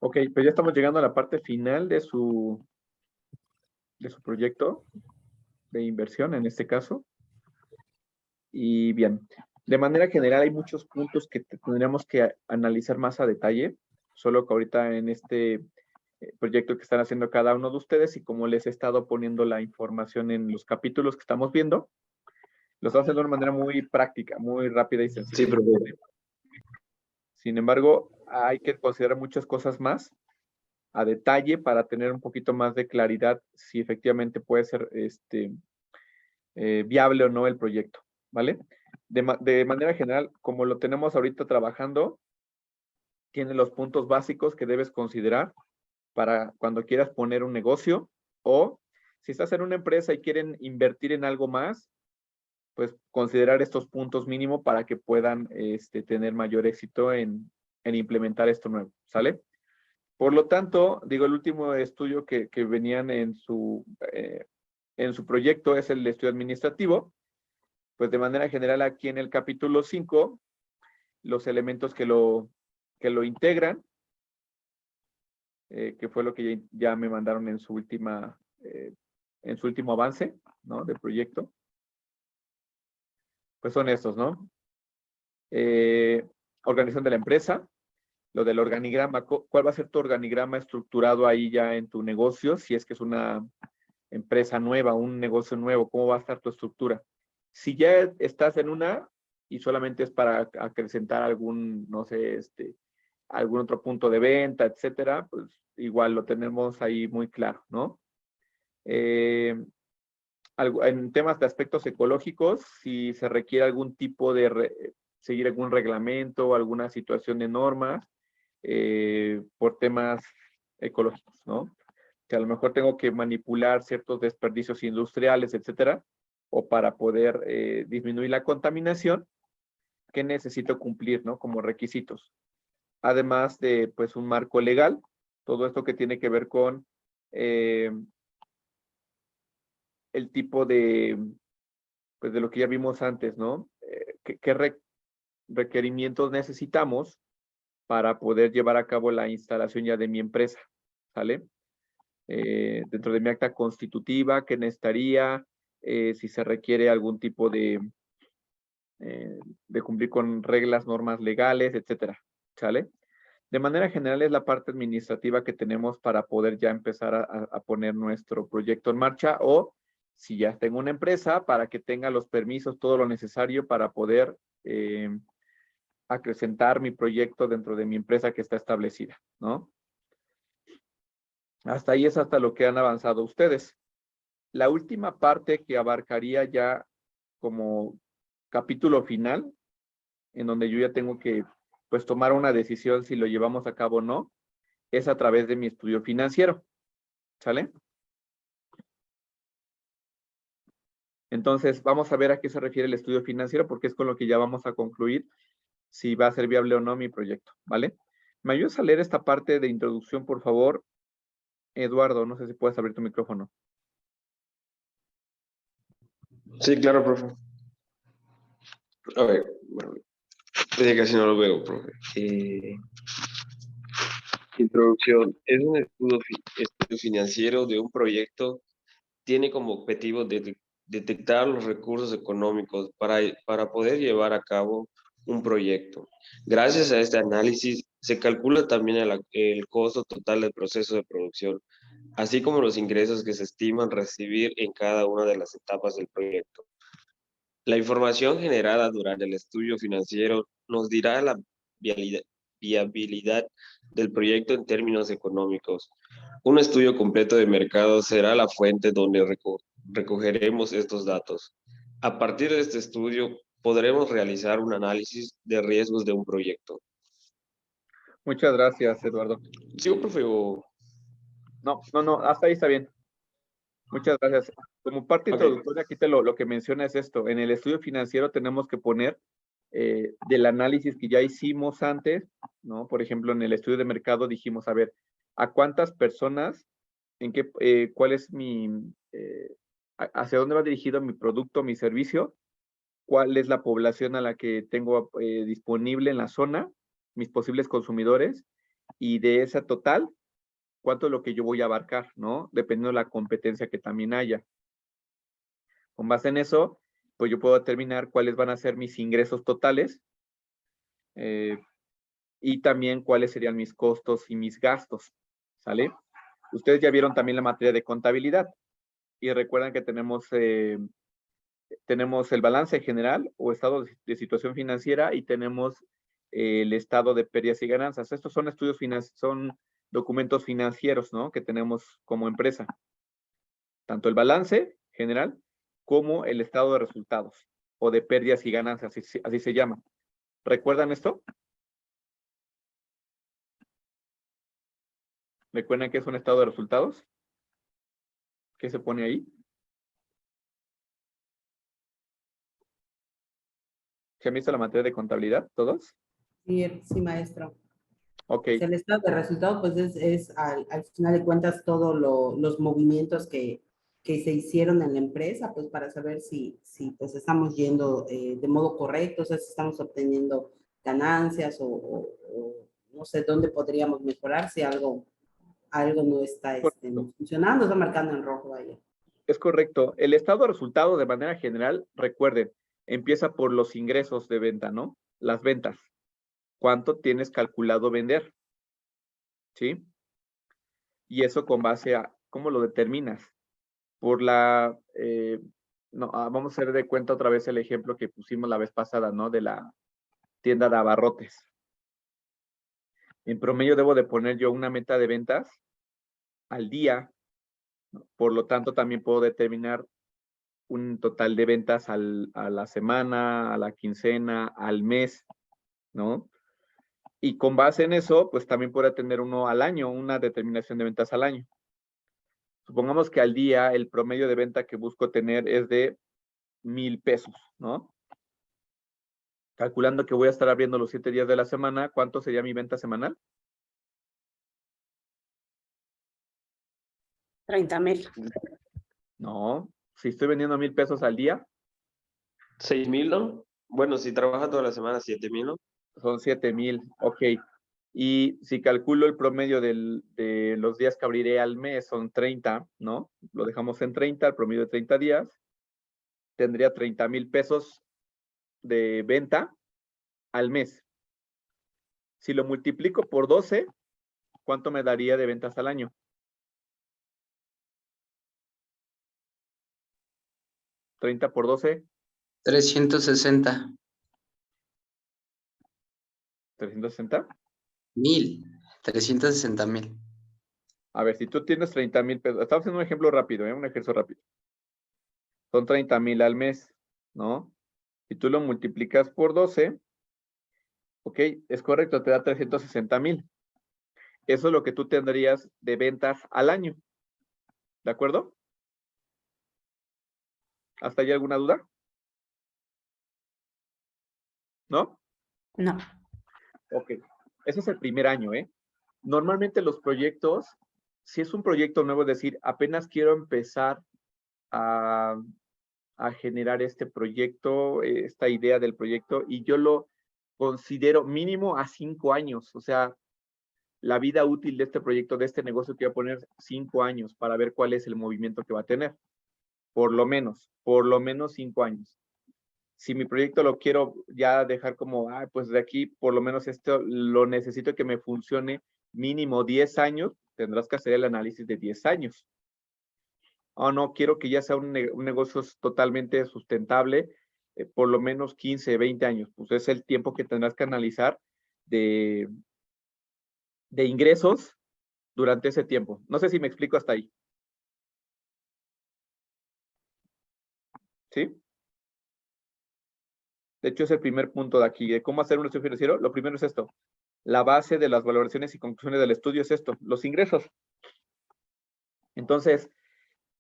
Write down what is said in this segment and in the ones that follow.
Ok, pues ya estamos llegando a la parte final de su proyecto de inversión, en este caso. Y bien, de manera general hay muchos puntos que tendríamos que analizar más a detalle, solo que ahorita en este proyecto que están haciendo cada uno de ustedes y como les he estado poniendo la información en los capítulos que estamos viendo, lo estamos haciendo de una manera muy práctica, muy rápida y Sí, sencilla. profe. Sin embargo, hay que considerar muchas cosas más a detalle para tener un poquito más de claridad si efectivamente puede ser viable o no el proyecto, ¿vale? De manera general, como lo tenemos ahorita trabajando, tiene los puntos básicos que debes considerar para cuando quieras poner un negocio o si estás en una empresa y quieren invertir en algo más, pues considerar estos puntos mínimo para que puedan tener mayor éxito en implementar esto nuevo, ¿sale? Por lo tanto, digo, el último estudio que venían en su proyecto es el estudio administrativo, pues de manera general aquí en el capítulo 5, los elementos que lo integran, que fue lo que ya me mandaron en su en su último avance, ¿no? Del proyecto, pues son estos, ¿no? Organización de la empresa, lo del organigrama, ¿cuál va a ser tu organigrama estructurado ahí ya en tu negocio? Si es que es una empresa nueva, un negocio nuevo, ¿cómo va a estar tu estructura? Si ya estás en una y solamente es para acrecentar algún, no sé, algún otro punto de venta, etcétera, pues igual lo tenemos ahí muy claro, ¿no? En temas de aspectos ecológicos, si se requiere algún tipo de seguir algún reglamento o alguna situación de normas por temas ecológicos, ¿no? Que a lo mejor tengo que manipular ciertos desperdicios industriales, etcétera, o para poder disminuir la contaminación, ¿qué necesito cumplir, ¿no? Como requisitos. Además de, pues, un marco legal, todo esto que tiene que ver con el tipo pues, de lo que ya vimos antes, ¿no? ¿Qué requerimientos necesitamos para poder llevar a cabo la instalación ya de mi empresa? ¿Sale? Dentro de mi acta constitutiva, ¿qué necesitaría? Si se requiere algún tipo de cumplir con reglas, normas legales, etcétera. ¿Sale? De manera general es la parte administrativa que tenemos para poder ya empezar a poner nuestro proyecto en marcha o si ya tengo una empresa para que tenga los permisos, todo lo necesario para poder acrecentar mi proyecto dentro de mi empresa que está establecida, ¿no? Hasta ahí es hasta lo que han avanzado ustedes. La última parte que abarcaría ya como capítulo final, en donde yo ya tengo que pues tomar una decisión si lo llevamos a cabo o no, es a través de mi estudio financiero, ¿sale? Entonces, vamos a ver a qué se refiere el estudio financiero, porque es con lo que ya vamos a concluir si va a ser viable o no mi proyecto, ¿vale? ¿Me ayudas a leer esta parte de introducción, por favor? Eduardo, no sé si puedes abrir tu micrófono. Sí, claro, profe. A ver, bueno, ya casi no lo veo, profe. Introducción. Es un estudio financiero de un proyecto. Tiene como objetivo detectar los recursos económicos para poder llevar a cabo un proyecto. Gracias a este análisis, se calcula también el costo total del proceso de producción, así como los ingresos que se estiman recibir en cada una de las etapas del proyecto. La información generada durante el estudio financiero nos dirá la viabilidad, viabilidad del proyecto en términos económicos. Un estudio completo de mercado será la fuente donde recogeremos estos datos. A partir de este estudio, podremos realizar un análisis de riesgos de un proyecto. Muchas gracias, Eduardo. ¿Sigo, profe? No, hasta ahí está bien. Muchas gracias. Como parte Ok. introductoria, aquí lo que menciona es esto. En el estudio financiero tenemos que poner del análisis que ya hicimos antes, ¿no? Por ejemplo, en el estudio de mercado dijimos, a ver, ¿a cuántas personas, cuál es hacia dónde va dirigido mi producto, mi servicio? ¿Cuál es la población a la que tengo disponible en la zona? Mis posibles consumidores. y de esa total, cuánto es lo que yo voy a abarcar, ¿no? Dependiendo de la competencia que también haya. Con base en eso, pues yo puedo determinar cuáles van a ser mis ingresos totales y también cuáles serían mis costos y mis gastos, ¿sale? Ustedes ya vieron también la materia de contabilidad y recuerdan que tenemos el balance general o estado de situación financiera y tenemos el estado de pérdidas y ganancias. Estos son son documentos financieros, ¿no? Que tenemos como empresa. Tanto el balance general como el estado de resultados o de pérdidas y ganancias, así se llama. ¿Recuerdan esto? ¿Recuerdan qué es un estado de resultados? ¿Qué se pone ahí? ¿Se han visto la materia de contabilidad todos? Sí, sí, maestro. Ok. El estado de resultados, pues es al final de cuentas todos los movimientos que se hicieron en la empresa, pues para saber si pues estamos yendo de modo correcto, o sea, si estamos obteniendo ganancias o no sé dónde podríamos mejorar si algo no está Correcto. funcionando, está marcando en rojo ahí. Es correcto. El estado de resultados de manera general, recuerden, empieza por los ingresos de venta, ¿no? Las ventas. ¿Cuánto tienes calculado vender? ¿Sí? Y eso con base a, ¿cómo lo determinas? Por vamos a hacer de cuenta otra vez el ejemplo que pusimos la vez pasada, ¿no? De la tienda de abarrotes. En promedio debo de poner yo una meta de ventas al día, ¿no? Por lo tanto, también puedo determinar un total de ventas a la semana, a la quincena, al mes, ¿no? Y con base en eso, pues también puedo tener uno al año, una determinación de ventas al año. Supongamos que al día el promedio de venta que busco tener es de 1,000 pesos, ¿no? Calculando que voy a estar abriendo los 7 días de la semana, ¿cuánto sería mi venta semanal? 30,000. No, si estoy vendiendo 1,000 pesos al día, 6,000, ¿no? Bueno, si trabajas toda la semana, 7,000, ¿no? son 7,000, ok. Y si calculo el promedio de los días que abriré al mes, son 30, ¿no? Lo dejamos en 30, el promedio de 30 días. Tendría 30,000 pesos de venta al mes. Si lo multiplico por 12, ¿cuánto me daría de ventas al año? 30 por 12. 360. 360. 360,000. A ver, si tú tienes 30,000 pesos, estamos haciendo un ejemplo rápido, un ejercicio rápido. Son 30,000 al mes, ¿no? Si tú lo multiplicas por 12, ok, es correcto, te da 360,000. Eso es lo que tú tendrías de ventas al año. ¿De acuerdo? ¿Hasta ahí alguna duda? ¿No? No. Ok. Ese es el primer año, ¿eh? Normalmente los proyectos, si es un proyecto nuevo, es decir, apenas quiero empezar a generar este proyecto, esta idea del proyecto, y yo lo considero mínimo a 5 años. O sea, la vida útil de este proyecto, de este negocio, que voy a poner 5 años para ver cuál es el movimiento que va a tener. Por lo menos 5 años. Si mi proyecto lo quiero ya dejar como, pues de aquí, por lo menos esto lo necesito que me funcione mínimo 10 años, tendrás que hacer el análisis de 10 años. O no, quiero que ya sea un negocio totalmente sustentable, por lo menos 15, 20 años. Pues es el tiempo que tendrás que analizar de ingresos durante ese tiempo. No sé si me explico hasta ahí. ¿Sí? De hecho, es el primer punto de aquí, de cómo hacer un estudio financiero. Lo primero es esto. La base de las valoraciones y conclusiones del estudio es esto, los ingresos. Entonces,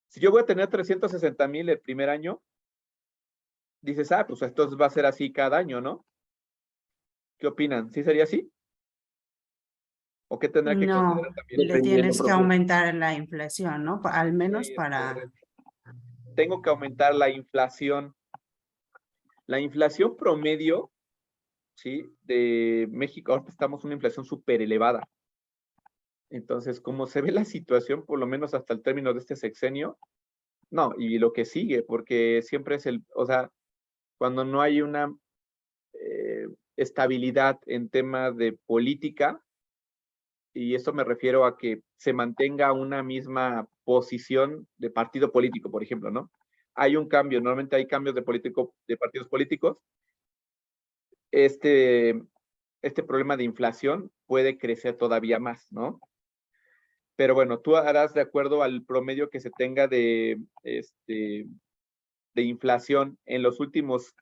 si yo voy a tener 360,000 el primer año, dices, pues esto va a ser así cada año, ¿no? ¿Qué opinan? ¿Sí sería así? ¿O qué tendrá que No, considerar también? le Dependiendo, tienes que profe. aumentar la inflación, ¿no? Al menos Sí, es para... correcto. Tengo que aumentar la inflación. La inflación promedio, ¿sí? De México, ahorita estamos en una inflación súper elevada. Entonces, como se ve la situación, por lo menos hasta el término de este sexenio, no, y lo que sigue, porque siempre es o sea, cuando no hay una estabilidad en temas de política, y esto me refiero a que se mantenga una misma posición de partido político, por ejemplo, ¿no? Hay un cambio, normalmente hay cambios de partidos políticos. Este problema de inflación puede crecer todavía más, ¿no? Pero bueno, tú harás de acuerdo al promedio que se tenga de inflación en los últimos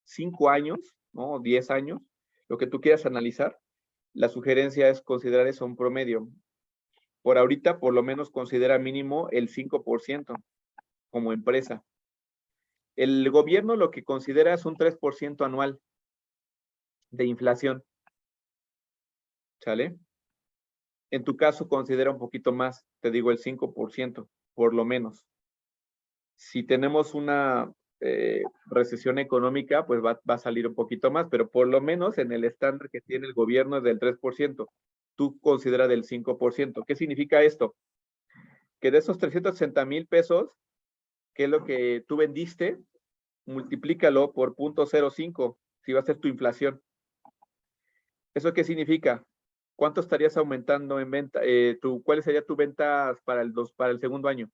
5 años, ¿no? 10 años, lo que tú quieras analizar. La sugerencia es considerar eso un promedio. Por ahorita, por lo menos considera mínimo el 5% como empresa. El gobierno lo que considera es un 3% anual de inflación. ¿Sale? En tu caso, considera un poquito más, te digo el 5%, por lo menos. Si tenemos una recesión económica, pues va a salir un poquito más, pero por lo menos en el estándar que tiene el gobierno es del 3%. Tú considera del 5%. ¿Qué significa esto? Que de esos 360,000 pesos, que es lo que tú vendiste, multiplícalo por 0.05, si va a ser tu inflación. ¿Eso qué significa? ¿Cuánto estarías aumentando en venta? ¿Cuál sería tu ventas para el segundo año?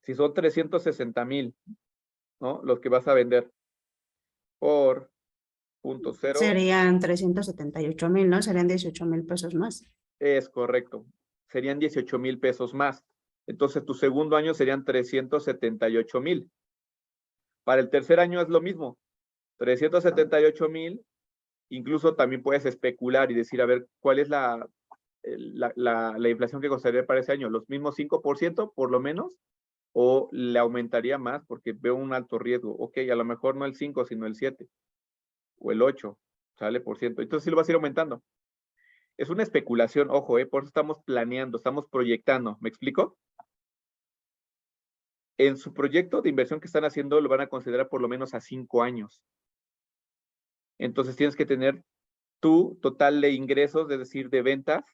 Si son 360,000, ¿no? Los que vas a vender por 0.0, Serían 378,000, ¿no? Serían 18,000 pesos más. es correcto. Serían 18,000 pesos más. Entonces, tu segundo año serían 378,000. Para el tercer año es lo mismo. 378,000. Incluso también puedes especular y decir, a ver, ¿cuál es la inflación que costaría para ese año? ¿Los mismos 5% por lo menos? ¿O le aumentaría más? Porque veo un alto riesgo. Ok, a lo mejor no el 5, sino el 7 o el 8, ¿sale? Por ciento. Entonces sí lo vas a ir aumentando. Es una especulación, ojo, por eso estamos planeando, estamos proyectando. ¿Me explico? En su proyecto de inversión que están haciendo lo van a considerar por lo menos a 5 años. Entonces tienes que tener tu total de ingresos, es decir, de ventas,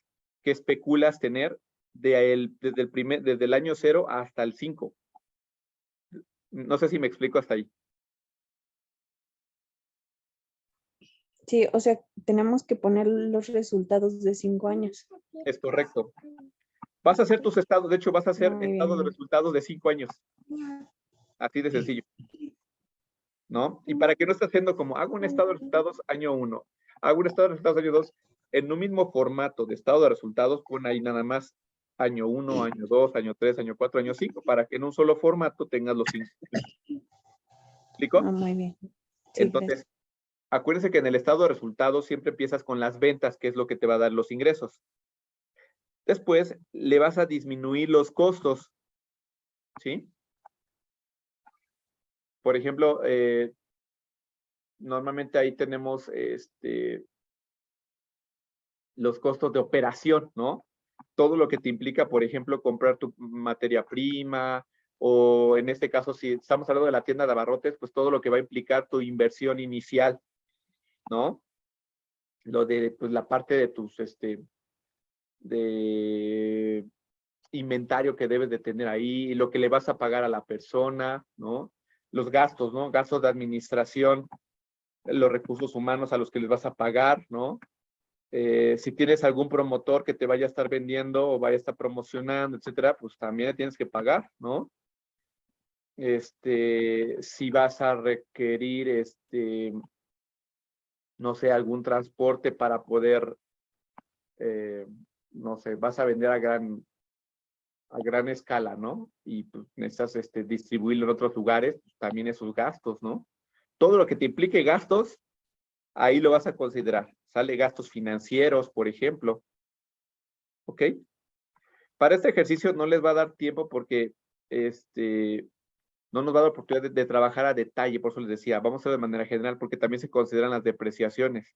que especulas tener desde el año 0 hasta el 5. No sé si me explico hasta ahí. Sí, o sea, tenemos que poner los resultados de 5 años. Es correcto. Vas a hacer tus estados, de hecho vas a hacer Muy estados de bien. resultados de 5 años. Así de sencillo. ¿No? Y para que no estés haciendo como, hago un estado de resultados año 1, hago un estado de resultados año 2, en un mismo formato de estado de resultados, pon ahí nada más año 1, año 2, año 3, año 4, año 5, para que en un solo formato tengas los 5. ¿Explico? Muy bien. Sí, Entonces, acuérdense que en el estado de resultados siempre empiezas con las ventas, que es lo que te va a dar los ingresos. Después le vas a disminuir los costos, ¿sí? Por ejemplo, normalmente ahí tenemos los costos de operación, ¿no? Todo lo que te implica, por ejemplo, comprar tu materia prima, o en este caso, si estamos hablando de la tienda de abarrotes, pues todo lo que va a implicar tu inversión inicial, ¿no? Lo de, pues la parte de tus, de inventario que debes de tener ahí, lo que le vas a pagar a la persona, ¿no? Los gastos, ¿no? Gastos de administración, los recursos humanos a los que les vas a pagar, ¿no? Si tienes algún promotor que te vaya a estar vendiendo o vaya a estar promocionando, etcétera, pues también le tienes que pagar, ¿no? Si vas a requerir, no sé, algún transporte para poder, no sé, vas a vender a gran escala, ¿no? Y pues, necesitas distribuirlo en otros lugares, pues, también esos gastos, ¿no? Todo lo que te implique gastos, ahí lo vas a considerar. Sale gastos financieros, por ejemplo. ¿Ok? Para este ejercicio no les va a dar tiempo porque no nos va a dar oportunidad de trabajar a detalle, por eso les decía, vamos a hacerlo de manera general porque también se consideran las depreciaciones.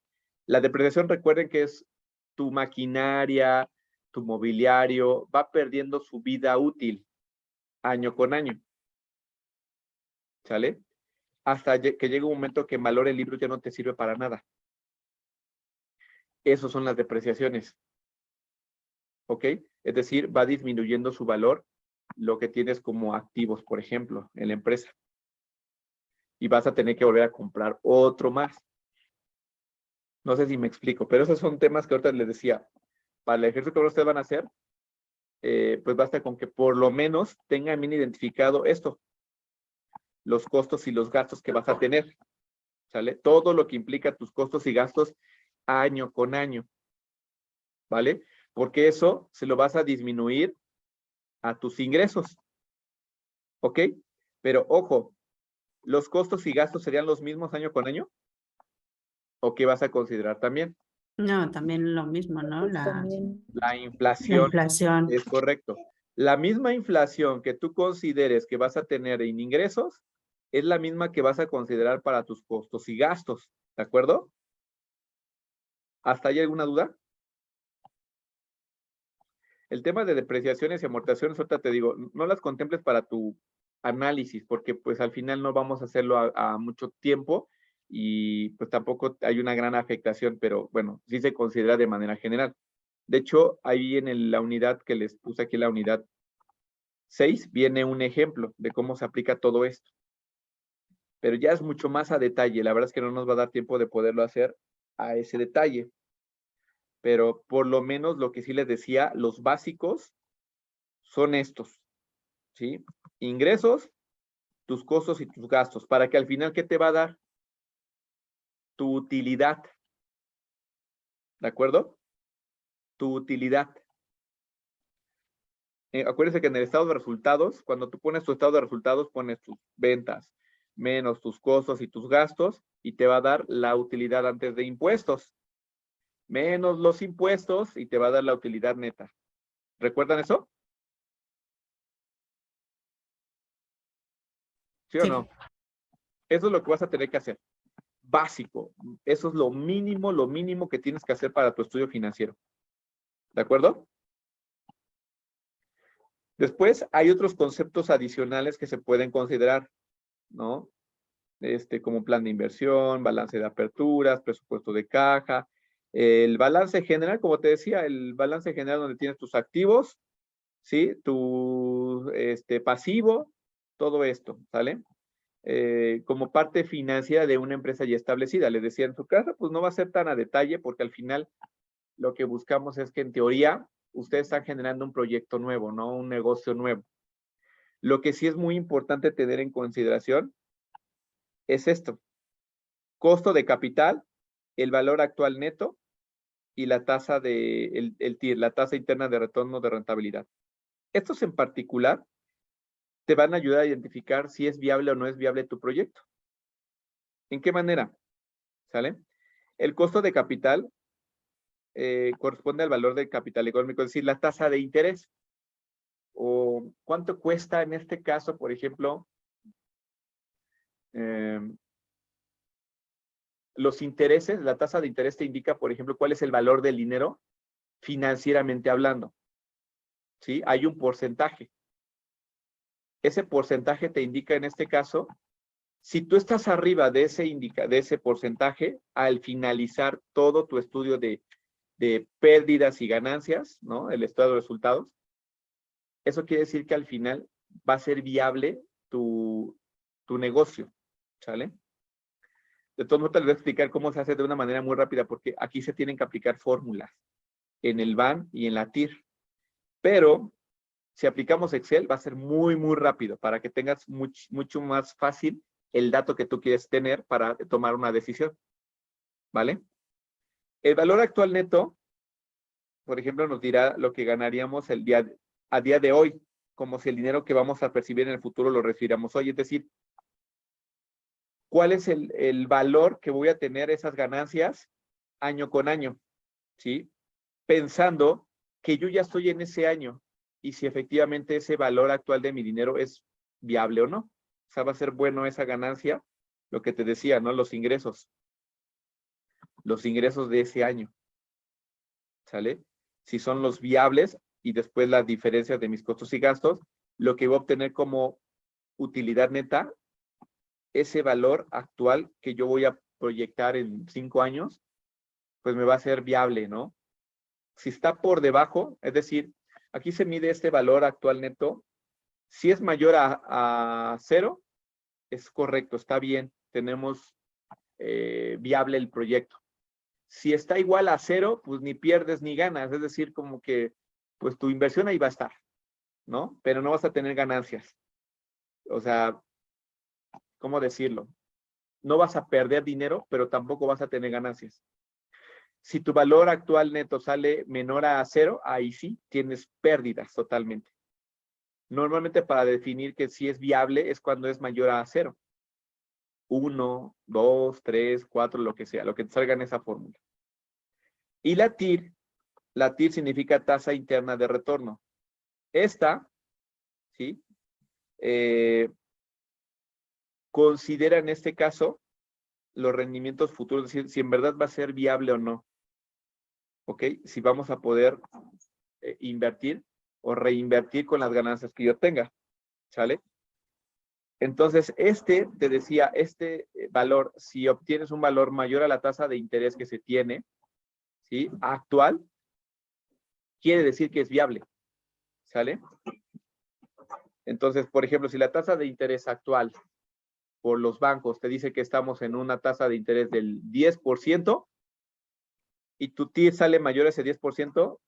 La depreciación, recuerden que es tu maquinaria, tu mobiliario, va perdiendo su vida útil año con año. ¿Sale? hasta que llegue un momento que en valor el libro ya no te sirve para nada. Esas son las depreciaciones. ¿Ok? Es decir, va disminuyendo su valor lo que tienes como activos, por ejemplo, en la empresa. Y vas a tener que volver a comprar otro más. No sé si me explico, pero esos son temas que ahorita les decía. Para el ejercicio que ustedes van a hacer, pues basta con que por lo menos tengan bien identificado esto, los costos y los gastos que vas a tener, ¿sale? Todo lo que implica tus costos y gastos año con año, ¿vale? Porque eso se lo vas a disminuir a tus ingresos, ¿ok? Pero ojo, ¿los costos y gastos serían los mismos año con año? ¿O qué vas a considerar también? No, también lo mismo, ¿no? Pues La también, La inflación. inflación. Es correcto. La misma inflación que tú consideres que vas a tener en ingresos es la misma que vas a considerar para tus costos y gastos, ¿de acuerdo? ¿Hasta ahí alguna duda? El tema de depreciaciones y amortizaciones, ahorita te digo, no las contemples para tu análisis, porque pues al final no vamos a hacerlo a mucho tiempo y pues tampoco hay una gran afectación, pero bueno, sí se considera de manera general. De hecho, ahí en la unidad que les puse aquí, la unidad 6, viene un ejemplo de cómo se aplica todo esto. Pero ya es mucho más a detalle. La verdad es que no nos va a dar tiempo de poderlo hacer a ese detalle. Pero por lo menos lo que sí les decía, los básicos son estos, ¿sí? Ingresos, tus costos y tus gastos, para que al final, ¿qué te va a dar? Tu utilidad. ¿De acuerdo? Tu utilidad. Acuérdense que en el estado de resultados, cuando tú pones tu estado de resultados, pones tus ventas menos tus costos y tus gastos y te va a dar la utilidad antes de impuestos, menos los impuestos y te va a dar la utilidad neta. ¿Recuerdan eso? ¿Sí o Sí. no? Eso es lo que vas a tener que hacer. Básico. Eso es lo mínimo que tienes que hacer para tu estudio financiero. ¿De acuerdo? Después hay otros conceptos adicionales que se pueden considerar, ¿no? Como plan de inversión, balance de aperturas, presupuesto de caja, el balance general, como te decía, el balance general donde tienes tus activos, ¿sí? Tu pasivo, todo esto, ¿sale? Como parte financiera de una empresa ya establecida. Les decía, en su caso, pues no va a ser tan a detalle porque al final lo que buscamos es que en teoría ustedes están generando un proyecto nuevo, ¿no? Un negocio nuevo. Lo que sí es muy importante tener en consideración es esto. Costo de capital, el valor actual neto y la tasa de el TIR, la tasa interna de retorno de rentabilidad. Estos en particular te van a ayudar a identificar si es viable o no es viable tu proyecto. ¿En qué manera? ¿Sale? El costo de capital corresponde al valor del capital económico, es decir, la tasa de interés. O cuánto cuesta en este caso, por ejemplo, los intereses, la tasa de interés te indica, por ejemplo, cuál es el valor del dinero financieramente hablando. ¿Sí? Hay un porcentaje. Ese porcentaje te indica en este caso, si tú estás arriba de ese porcentaje, al finalizar todo tu estudio de pérdidas y ganancias, ¿no? El estado de resultados, eso quiere decir que al final va a ser viable tu negocio, ¿sale? De todos modos, te voy a explicar cómo se hace de una manera muy rápida, porque aquí se tienen que aplicar fórmulas en el BAN y en la TIR. Pero si aplicamos Excel, va a ser muy rápido para que tengas mucho más fácil el dato que tú quieres tener para tomar una decisión. ¿Vale? El valor actual neto, por ejemplo, nos dirá lo que ganaríamos a día de hoy, como si el dinero que vamos a percibir en el futuro lo recibiéramos hoy. Es decir, ¿cuál es el valor que voy a tener esas ganancias año con año? ¿Sí? Pensando que yo ya estoy en ese año y si efectivamente ese valor actual de mi dinero es viable o no. O sea, va a ser bueno esa ganancia, lo que te decía, ¿no? Los ingresos de ese año, ¿sale? Si son los viables y después las diferencias de mis costos y gastos, lo que voy a obtener como utilidad neta ese valor actual que yo voy a proyectar en 5 años, pues me va a ser viable, ¿no? Si está por debajo, es decir, aquí se mide este valor actual neto. Si es mayor a 0, es correcto, está bien, tenemos viable el proyecto. Si está igual a 0, pues ni pierdes ni ganas, es decir, como que pues tu inversión ahí va a estar, ¿no? Pero no vas a tener ganancias. O sea, ¿cómo decirlo? No vas a perder dinero, pero tampoco vas a tener ganancias. Si tu valor actual neto sale menor a 0, ahí sí tienes pérdidas totalmente. Normalmente para definir que sí es viable es cuando es mayor a 0. 1, 2, 3, 4, lo que sea, lo que te salga en esa fórmula. Y la TIR significa tasa interna de retorno. Esta, ¿sí? Considera en este caso los rendimientos futuros, es decir, si en verdad va a ser viable o no. ¿Ok? Si vamos a poder invertir o reinvertir con las ganancias que yo tenga. ¿Sale? Entonces, te decía, este valor, si obtienes un valor mayor a la tasa de interés que se tiene, ¿sí? Actual, quiere decir que es viable. ¿Sale? Entonces, por ejemplo, si la tasa de interés actual por los bancos te dice que estamos en una tasa de interés del 10% y tu TIR sale mayor a ese 10%,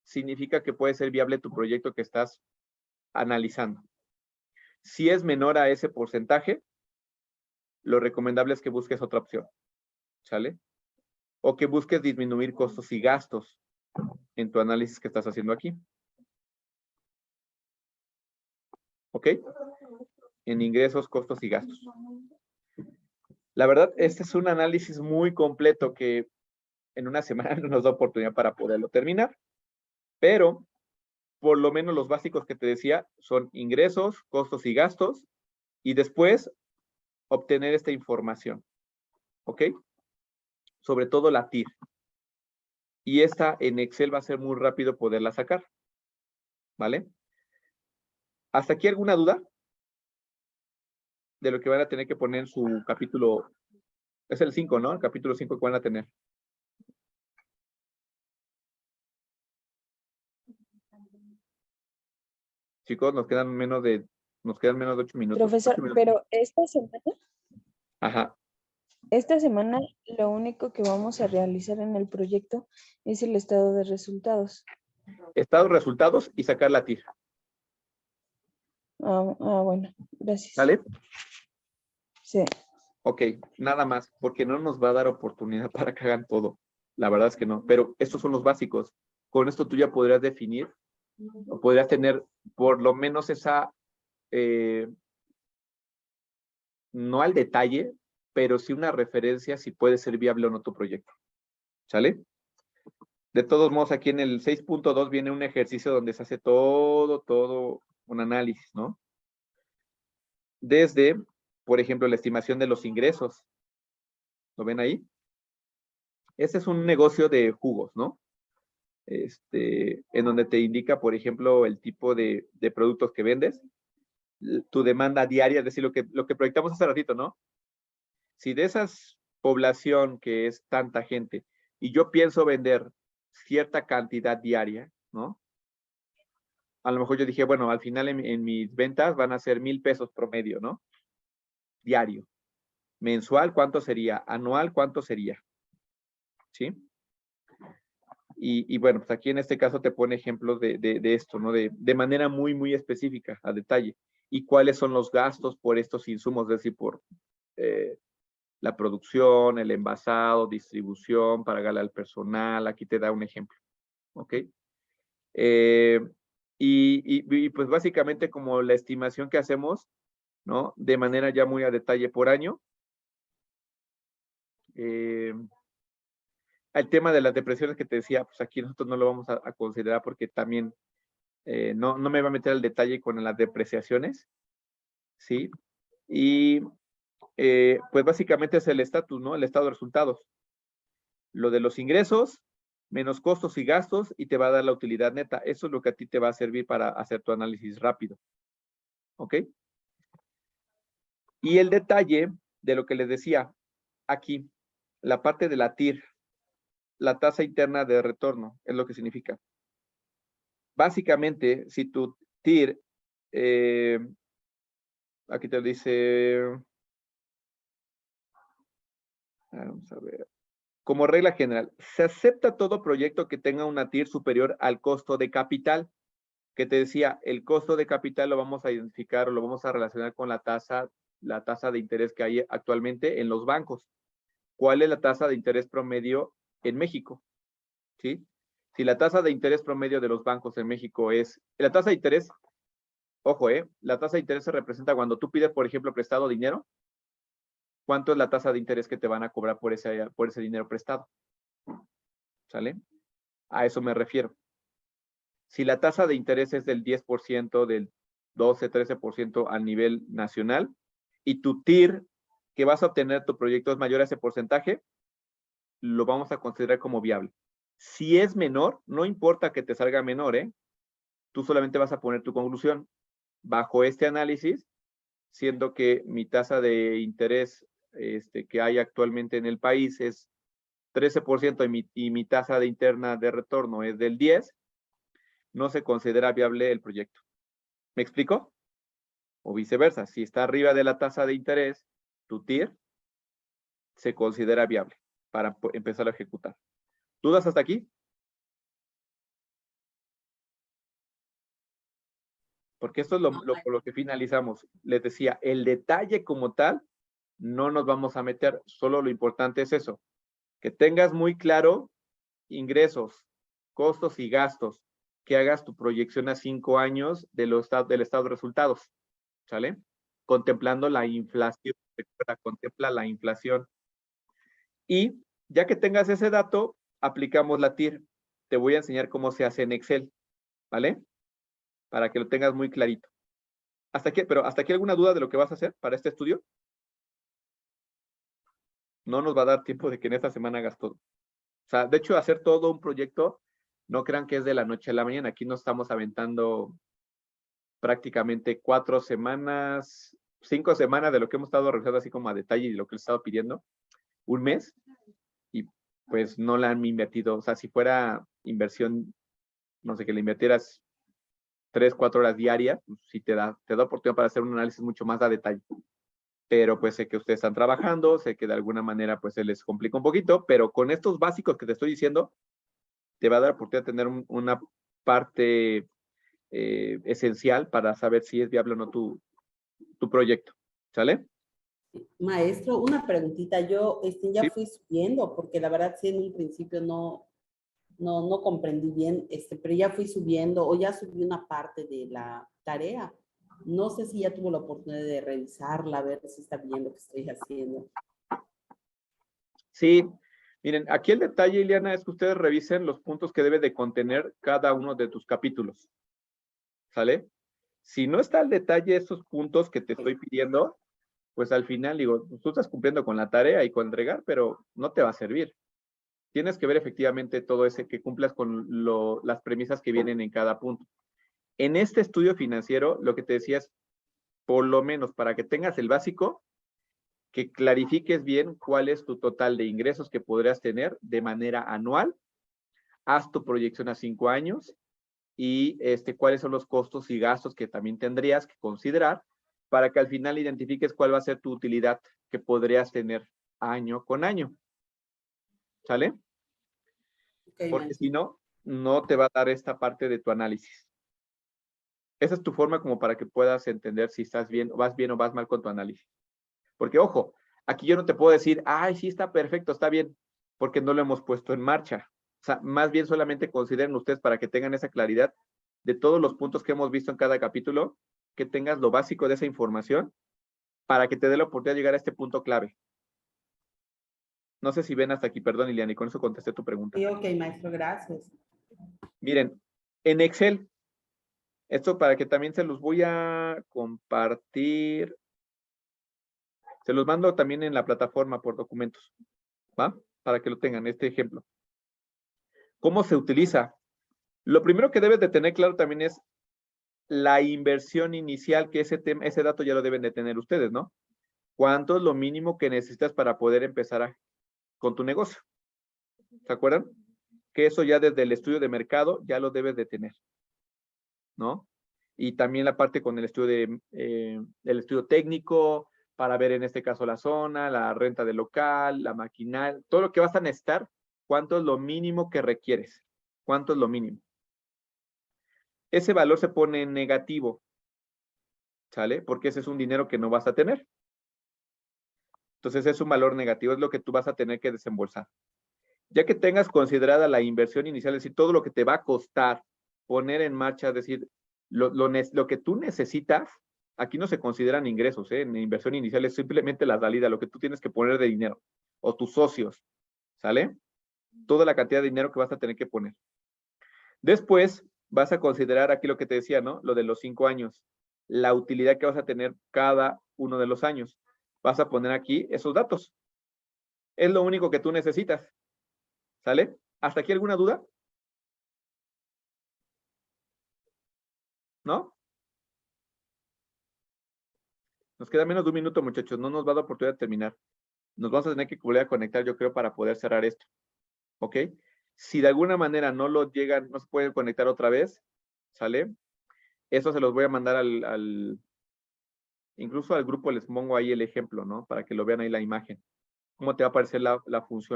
significa que puede ser viable tu proyecto que estás analizando. Si es menor a ese porcentaje, lo recomendable es que busques otra opción. ¿Sale? O que busques disminuir costos y gastos en tu análisis que estás haciendo aquí. ¿Ok? En ingresos, costos y gastos. La verdad, este es un análisis muy completo que en una semana no nos da oportunidad para poderlo terminar. Pero, por lo menos los básicos que te decía son ingresos, costos y gastos. Y después, obtener esta información. ¿Ok? Sobre todo la TIR. Y esta en Excel va a ser muy rápido poderla sacar. ¿Vale? ¿Hasta aquí alguna duda? De lo que van a tener que poner en su capítulo. Es el 5, ¿no? El capítulo 5 que van a tener. Chicos, nos quedan menos de 8 minutos. Profesor, 8 minutos. pero Ajá. esta semana lo único que vamos a realizar en el proyecto es el estado de resultados. Estados, resultados y sacar la TIR. Bueno, gracias. ¿Sale? Sí. Ok, nada más, porque no nos va a dar oportunidad para que hagan todo. La verdad es que no, pero estos son los básicos. Con esto tú ya podrías definir, o podrías tener por lo menos esa, no al detalle, pero sí una referencia si puede ser viable o no tu proyecto. ¿Sale? De todos modos, aquí en el 6.2 viene un ejercicio donde se hace todo un análisis, ¿no? Desde, por ejemplo, la estimación de los ingresos. ¿Lo ven ahí? Este es un negocio de jugos, ¿no? En donde te indica, por ejemplo, el tipo de productos que vendes, tu demanda diaria, es decir, lo que proyectamos hace ratito, ¿no? Si de esa población que es tanta gente y yo pienso vender cierta cantidad diaria, ¿no? A lo mejor yo dije, bueno, al final en mis ventas van a ser 1,000 pesos promedio, ¿no? Diario. Mensual, ¿cuánto sería? Anual, ¿cuánto sería? ¿Sí? Y bueno, pues aquí en este caso te pone ejemplos de esto, ¿no? De manera muy específica, a detalle. Y cuáles son los gastos por estos insumos, es decir, por la producción, el envasado, distribución, pagarle al personal. Aquí te da un ejemplo. ¿Ok? Y pues básicamente como la estimación que hacemos, ¿no? De manera ya muy a detalle por año. El tema de las depresiones que te decía, pues aquí nosotros no lo vamos a considerar porque también no me va a meter al detalle con las depreciaciones, ¿sí? Y pues básicamente es el estatus, ¿no? El estado de resultados. Lo de los ingresos, menos costos y gastos, y te va a dar la utilidad neta. Eso es lo que a ti te va a servir para hacer tu análisis rápido. ¿Ok? Y el detalle de lo que les decía aquí, la parte de la TIR, la tasa interna de retorno, es lo que significa. Básicamente, si tu TIR, aquí te lo dice, vamos a ver, como regla general, se acepta todo proyecto que tenga una TIR superior al costo de capital, que te decía, el costo de capital lo vamos a identificar o lo vamos a relacionar con la tasa de interés que hay actualmente en los bancos. ¿Cuál es la tasa de interés promedio en México? ¿Sí? Si la tasa de interés promedio de los bancos en México es, la tasa de interés, ojo, la tasa de interés se representa cuando tú pides, por ejemplo, prestado dinero, ¿cuánto es la tasa de interés que te van a cobrar por ese dinero prestado? ¿Sale? A eso me refiero. Si la tasa de interés es del 10%, del 12, 13% a nivel nacional, y tu TIR que vas a obtener tu proyecto es mayor a ese porcentaje, lo vamos a considerar como viable. Si es menor, no importa que te salga menor, tú solamente vas a poner tu conclusión. Bajo este análisis, siendo que mi tasa de interés que hay actualmente en el país es 13% y mi tasa de interna de retorno es del 10%, no se considera viable el proyecto. ¿Me explico? O viceversa, si está arriba de la tasa de interés, tu TIR se considera viable para empezar a ejecutar. ¿Dudas hasta aquí? Porque esto es por lo que finalizamos. Les decía, el detalle como tal, no nos vamos a meter, solo lo importante es eso, que tengas muy claro ingresos, costos y gastos, que hagas tu proyección a 5 años del estado de resultados, ¿sale? Contemplando la inflación, recuerda, contempla la inflación. Y ya que tengas ese dato, aplicamos la TIR. Te voy a enseñar cómo se hace en Excel, ¿vale? Para que lo tengas muy clarito. ¿Hasta aquí alguna duda de lo que vas a hacer para este estudio? No nos va a dar tiempo de que en esta semana hagas todo. O sea, de hecho, hacer todo un proyecto, no crean que es de la noche a la mañana. Aquí nos estamos aventando prácticamente 4 semanas, 5 semanas de lo que hemos estado revisando así como a detalle y lo que les he estado pidiendo. Un mes. Y pues no la han invertido. O sea, si fuera inversión, no sé, que le invirtieras 3, 4 horas diarias, pues sí te da oportunidad para hacer un análisis mucho más a detalle. Pero pues sé que ustedes están trabajando, sé que de alguna manera pues se les complica un poquito, pero con estos básicos que te estoy diciendo, te va a dar oportunidad de tener una parte esencial para saber si es viable o no tu proyecto. ¿Sale? Maestro, una preguntita. Yo ya Sí. fui subiendo, porque la verdad sí en un principio no comprendí bien, pero ya fui subiendo o ya subí una parte de la tarea. No sé si ya tuvo la oportunidad de revisarla, a ver si está bien lo que estoy haciendo. Sí. Miren, aquí el detalle, Ileana, es que ustedes revisen los puntos que debe de contener cada uno de tus capítulos. ¿Sale? Si no está al detalle estos puntos que te estoy pidiendo, pues al final digo, tú estás cumpliendo con la tarea y con entregar, pero no te va a servir. Tienes que ver efectivamente todo ese, que cumplas con las premisas que vienen en cada punto. En este estudio financiero, lo que te decía es, por lo menos para que tengas el básico, que clarifiques bien cuál es tu total de ingresos que podrías tener de manera anual, haz tu proyección a 5 años y cuáles son los costos y gastos que también tendrías que considerar para que al final identifiques cuál va a ser tu utilidad que podrías tener año con año. ¿Sale? Okay, porque si no, no te va a dar esta parte de tu análisis. Esa es tu forma como para que puedas entender si estás bien o vas mal con tu análisis. Porque, ojo, aquí yo no te puedo decir, ay, sí está perfecto, está bien, porque no lo hemos puesto en marcha. O sea, más bien solamente consideren ustedes para que tengan esa claridad de todos los puntos que hemos visto en cada capítulo, que tengas lo básico de esa información para que te dé la oportunidad de llegar a este punto clave. No sé si ven hasta aquí, perdón, Iliana, y con eso contesté tu pregunta. Sí, ok, maestro, gracias. Miren, en Excel, esto para que también se los voy a compartir. Se los mando también en la plataforma por documentos, ¿va? Para que lo tengan, este ejemplo. ¿Cómo se utiliza? Lo primero que debes de tener claro también es la inversión inicial, que ese dato ya lo deben de tener ustedes, ¿no? ¿Cuánto es lo mínimo que necesitas para poder empezar con tu negocio? ¿Se acuerdan? Que eso ya desde el estudio de mercado ya lo debes de tener, ¿no? Y también la parte con el estudio el estudio técnico, para ver en este caso la zona, la renta del local, la maquinaria, todo lo que vas a necesitar, ¿cuánto es lo mínimo que requieres? ¿Cuánto es lo mínimo? Ese valor se pone en negativo, ¿sale? Porque ese es un dinero que no vas a tener. Entonces es un valor negativo, es lo que tú vas a tener que desembolsar. Ya que tengas considerada la inversión inicial, es decir, todo lo que te va a costar poner en marcha, es decir, lo que tú necesitas, aquí no se consideran ingresos, en inversión inicial es simplemente la salida, lo que tú tienes que poner de dinero, o tus socios, ¿sale? Toda la cantidad de dinero que vas a tener que poner. Después, vas a considerar aquí lo que te decía, ¿no? Lo de los 5 años, la utilidad que vas a tener cada uno de los años. Vas a poner aquí esos datos. Es lo único que tú necesitas. ¿Sale? ¿Hasta aquí alguna duda? ¿No? Nos queda menos de un minuto, muchachos. No nos va a dar oportunidad de terminar. Nos vamos a tener que volver a conectar, yo creo, para poder cerrar esto. ¿Ok? Si de alguna manera no lo llegan, no se pueden conectar otra vez, ¿sale? Eso se los voy a mandar incluso al grupo les pongo ahí el ejemplo, ¿no? Para que lo vean ahí la imagen. ¿Cómo te va a aparecer la función?